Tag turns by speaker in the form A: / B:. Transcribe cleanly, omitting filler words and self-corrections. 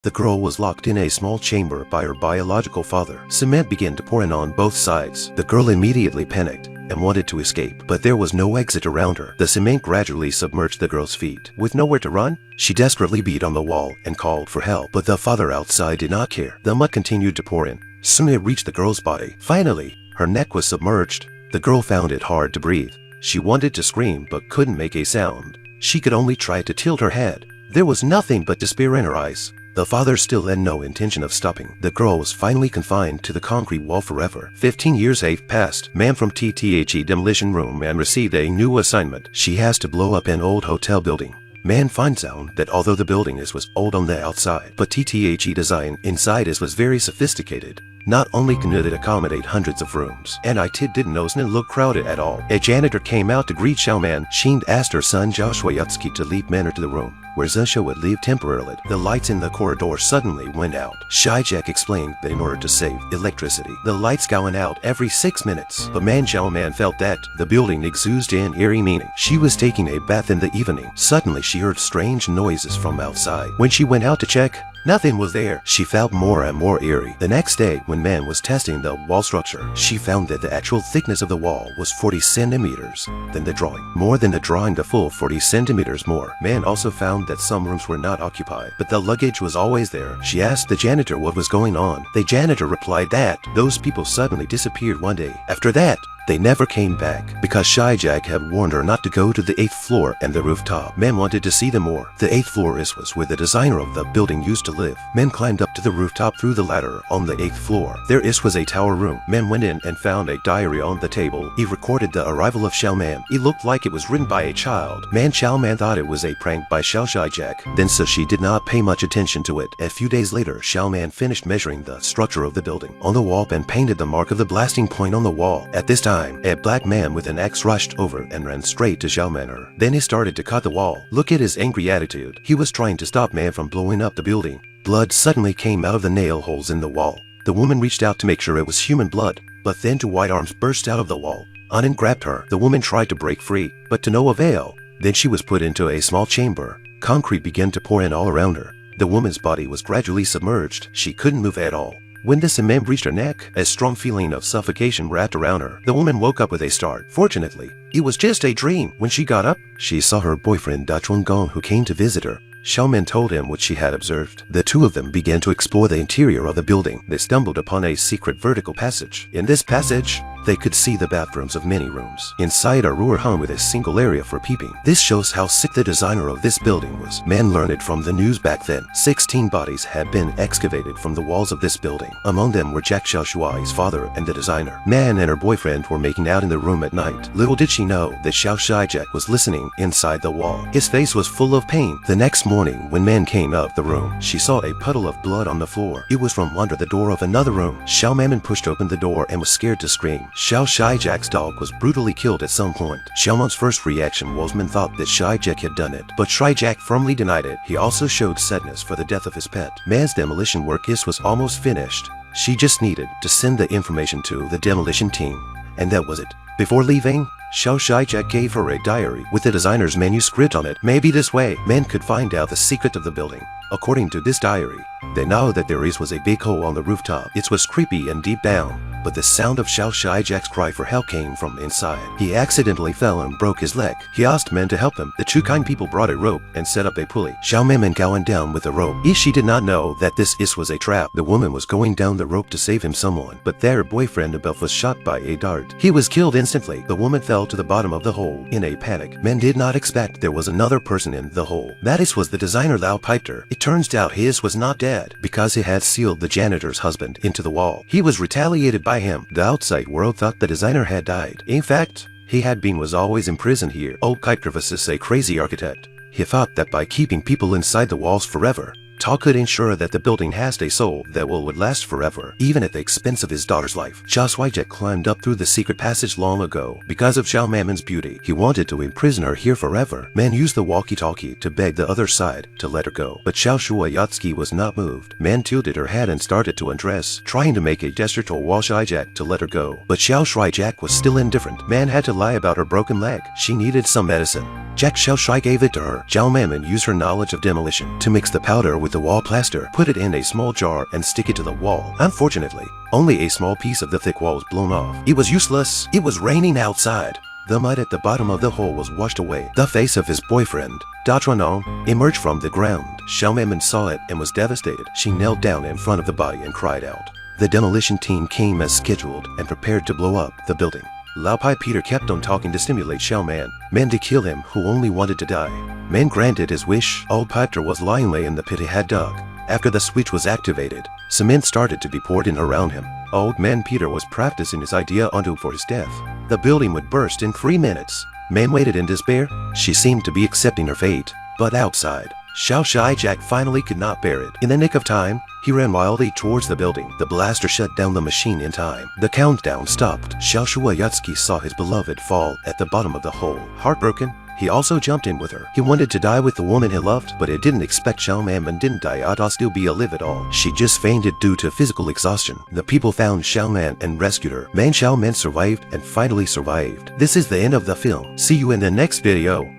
A: The girl was locked in a small chamber by her biological father. Cement began to pour in on both sides. The girl immediately panicked and wanted to escape, but there was no exit around her. The cement gradually submerged the girl's feet. With nowhere to run, she desperately beat on the wall and called for help, but the father outside did not care. The mud continued to pour in. Soon it reached the girl's body. Finally, her neck was submerged. The girl found it hard to breathe. She wanted to scream but couldn't make a sound. She could only try to tilt her head. There was nothing but despair in her eyes. The father still had no intention of stopping. The girl was finally confined to the concrete wall forever. 15 years have passed. Man from TTHE demolition room and received a new assignment. She has to blow up an old hotel building. Man finds out that although the building was old on the outside, but TTHE design inside was very sophisticated. Not only can it accommodate hundreds of rooms, and it didn't know it looked crowded at all. A janitor came out to greet Xiaoman. She asked her son Joshua Yutsuki to leave Manor to the room, where Zusha would leave temporarily. The lights in the corridor suddenly went out. Shijak explained that in order to save electricity, the lights going out every 6 minutes. But Xiaoman felt that the building exuded an eerie meaning. She was taking a bath in the evening. Suddenly she heard strange noises from outside. When she went out to check, nothing was there. She felt more and more eerie. The next day, when Man was testing the wall structure, she found that the actual thickness of the wall was 40 centimeters than the drawing. More than the drawing, the full 40 centimeters more. Man also found that some rooms were not occupied, but the luggage was always there. She asked the janitor what was going on. The janitor replied that those people suddenly disappeared one day. After that, they never came back because Shijak had warned her not to go to the 8th floor and the rooftop. Men wanted to see them more. The 8th floor was where the designer of the building used to live. Men climbed up to the rooftop through the ladder on the 8th floor. There was a tower room. Men went in and found a diary on the table. He recorded the arrival of Xiaoman. It looked like it was written by a child. Xiaoman thought it was a prank by Shijak. Then so she did not pay much attention to it. A few days later, Xiaoman finished measuring the structure of the building. On the wall, and painted the mark of the blasting point on the wall. At this time, a black man with an axe rushed over and ran straight to Xiaoman. Then he started to cut the wall. Look at his angry attitude. He was trying to stop Man from blowing up the building. Blood suddenly came out of the nail holes in the wall. The woman reached out to make sure it was human blood, but then two white arms burst out of the wall. Anan grabbed her. The woman tried to break free, but to no avail. Then she was put into a small chamber. Concrete began to pour in all around her. The woman's body was gradually submerged. She couldn't move at all. When the cement reached her neck, a strong feeling of suffocation wrapped around her. The woman woke up with a start. Fortunately, it was just a dream. When she got up, she saw her boyfriend Da Chuangong, who came to visit her. Xiaoman told him what she had observed. The two of them began to explore the interior of the building. They stumbled upon a secret vertical passage. In this passage, they could see the bathrooms of many rooms. Inside a room hung with a single area for peeping. This shows how sick the designer of this building was. Man learned it from the news back then. 16 bodies had been excavated from the walls of this building. Among them were Jack Xiaoshuai's father and the designer. Man and her boyfriend were making out in the room at night. Little did she know that Xiao Shijak was listening inside the wall. His face was full of pain. The next morning, when Man came out of the room, she saw a puddle of blood on the floor. It was from under the door of another room. Xiao Maman pushed open the door and was scared to scream. Xiao Shijak's dog was brutally killed at some point. Xiaoman's first reaction was Man thought that Shijak had done it, but Shijak firmly denied it. He also showed sadness for the death of his pet. Man's demolition work was almost finished. She just needed to send the information to the demolition team, and that was it. Before leaving, Xiao Shijak gave her a diary with the designer's manuscript on it. Maybe this way, Man could find out the secret of the building. According to this diary, they know that there was a big hole on the rooftop. It was creepy and deep down, but the sound of Xiao Shijak's cry for help came from inside. He accidentally fell and broke his leg. He asked Men to help him. The two kind people brought a rope and set up a pulley. Xiao Maman going down with the rope. She did not know that this was a trap. The woman was going down the rope to save him someone, but their boyfriend above was shot by a dart. He was killed instantly. The woman fell to the bottom of the hole in a panic. Men did not expect there was another person in the hole. That was the designer Lao piped her. It turns out his was not dead because he had sealed the janitor's husband into the wall. He was retaliated by him. The outside world thought the designer had died. In fact, he was always imprisoned here. Old Kuipervis is a crazy architect. He thought that by keeping people inside the walls forever, Ta could ensure that the building has a soul that would last forever, even at the expense of his daughter's life. Xiao Shijak climbed up through the secret passage long ago. Because of Xiao Maman's beauty, he wanted to imprison her here forever. Man used the walkie-talkie to beg the other side to let her go, but Xiao Shuayatsuki was not moved. Man tilted her head and started to undress, trying to make a gesture to Xiao Shijak to let her go. But Xiao Shijak was still indifferent. Man had to lie about her broken leg. She needed some medicine. Jack Xiao Shai gave it to her. Xiao Maman used her knowledge of demolition to mix the powder with with the wall plaster, put it in a small jar and stick it to the wall. Unfortunately, only a small piece of the thick wall was blown off. It was useless. It was raining outside. The mud at the bottom of the hole was washed away. The face of his boyfriend, Datranon, emerged from the ground. Xiaoman saw it and was devastated. She knelt down in front of the body and cried out. The demolition team came as scheduled and prepared to blow up the building. Lao Pai Peter kept on talking to stimulate Xiaoman, meant to kill him who only wanted to die. Man granted his wish. Old Peter was lying in the pit he had dug. After the switch was activated, cement started to be poured in around him. Old man Peter was practicing his idea until for his death. The building would burst in 3 minutes. Man waited in despair. She seemed to be accepting her fate. But outside, Xiao Shai Jack finally could not bear it. In the nick of time, he ran wildly towards the building. The blaster shut down the machine in time. The countdown stopped. Xiao Shuayatsuki saw his beloved fall at the bottom of the hole. Heartbroken, he also jumped in with her. He wanted to die with the woman he loved, but he didn't expect Xiaoman didn't die or still be alive at all. She just fainted due to physical exhaustion. The people found Xiaoman and rescued her. Man Xiaoman survived and finally survived. This is the end of the film. See you in the next video.